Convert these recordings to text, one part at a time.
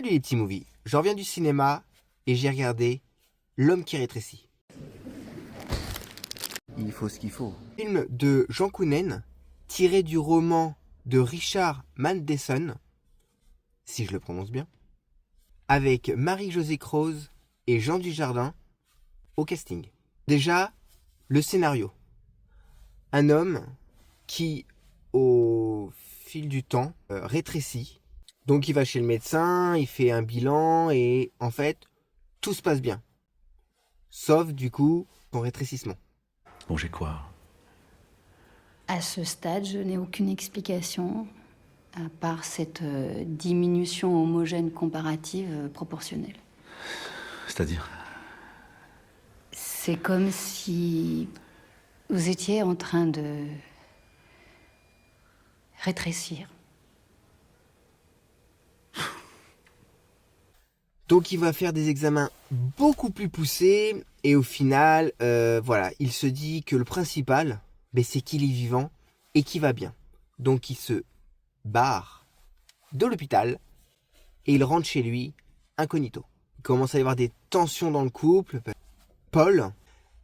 Salut les petits movies, je reviens du cinéma et j'ai regardé L'homme qui rétrécit. Il faut ce qu'il faut. Film de Jean Kounen, tiré du roman de Richard Mandeson, si je le prononce bien, avec Marie-Josée Croze et Jean Dujardin au casting. Déjà, le scénario. Un homme qui, au fil du temps, rétrécit. Donc il va chez le médecin, il fait un bilan et en fait, tout se passe bien. Sauf du coup, son rétrécissement. Bon, j'ai quoi? À ce stade, je n'ai aucune explication, à part cette diminution homogène comparative proportionnelle. C'est-à-dire? C'est comme si vous étiez en train de rétrécir. Donc il va faire des examens beaucoup plus poussés et au final, voilà, il se dit que le principal, c'est qu'il est vivant et qu'il va bien. Donc il se barre de l'hôpital et il rentre chez lui incognito. Il commence à y avoir des tensions dans le couple. Paul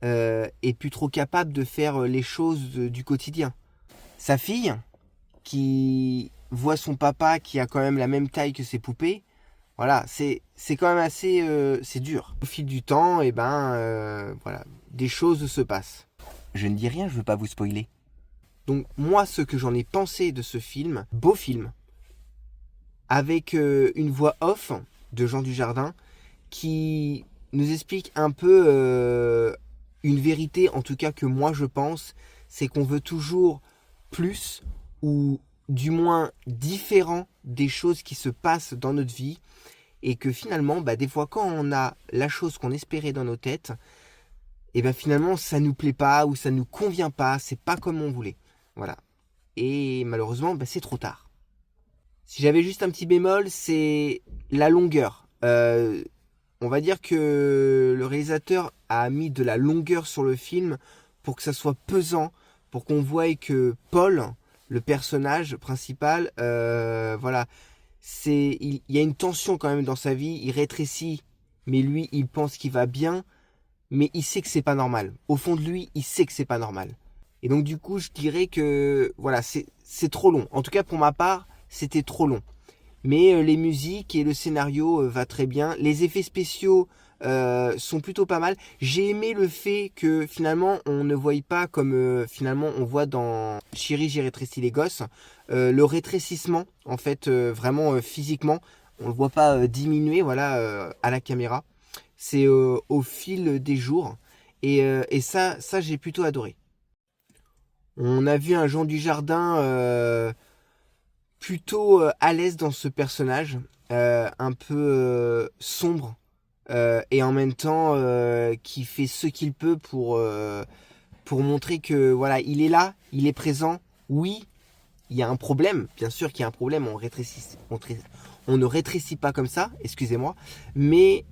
est plus trop capable de faire les choses du quotidien. Sa fille, qui voit son papa qui a quand même la même taille que ses poupées, voilà, c'est quand même assez c'est dur. Au fil du temps, voilà, des choses se passent. Je ne dis rien, je veux pas vous spoiler. Donc moi, ce que j'en ai pensé de ce film, beau film, avec une voix off de Jean Dujardin qui nous explique un peu une vérité, en tout cas que moi je pense, c'est qu'on veut toujours plus ou du moins différent des choses qui se passent dans notre vie et que finalement, des fois quand on a la chose qu'on espérait dans nos têtes, et finalement ça nous plaît pas ou ça nous convient pas, c'est pas comme on voulait. Voilà. Et malheureusement, c'est trop tard. Si j'avais juste un petit bémol, c'est la longueur. On va dire que le réalisateur a mis de la longueur sur le film pour que ça soit pesant, pour qu'on voie que Paul, le personnage principal, voilà, il y a une tension quand même dans sa vie, il rétrécit, mais lui, il pense qu'il va bien, mais il sait que c'est pas normal. Au fond de lui, il sait que c'est pas normal. Et donc du coup, je dirais que voilà, c'est trop long. En tout cas, pour ma part, c'était trop long. Mais les musiques et le scénario va très bien. Les effets spéciaux sont plutôt pas mal. J'ai aimé le fait que finalement on ne voie pas comme finalement on voit dans Chérie, j'ai rétréci les gosses, le rétrécissement en fait vraiment physiquement, on le voit pas diminuer voilà à la caméra. C'est au fil des jours et ça j'ai plutôt adoré. On a vu un Jean Dujardin plutôt à l'aise dans ce personnage, un peu sombre et en même temps qui fait ce qu'il peut pour montrer que voilà, il est là, il est présent. Oui, il y a un problème, bien sûr qu'il y a un problème, on ne rétrécit pas comme ça, excusez-moi, mais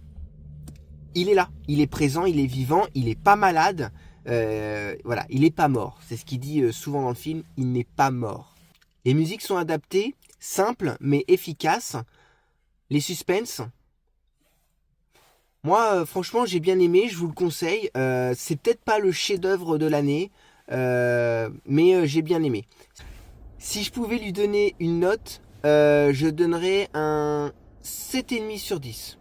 il est là, il est présent, il est vivant, il est pas malade, voilà, il est pas mort. C'est ce qu'il dit souvent dans le film, il n'est pas mort. Les musiques sont adaptées, simples mais efficaces. Les suspens, moi franchement j'ai bien aimé, je vous le conseille. C'est peut-être pas le chef-d'œuvre de l'année, mais j'ai bien aimé. Si je pouvais lui donner une note, je donnerais un 7,5 sur 10.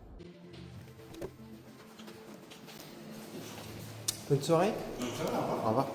Bonne soirée. Au revoir.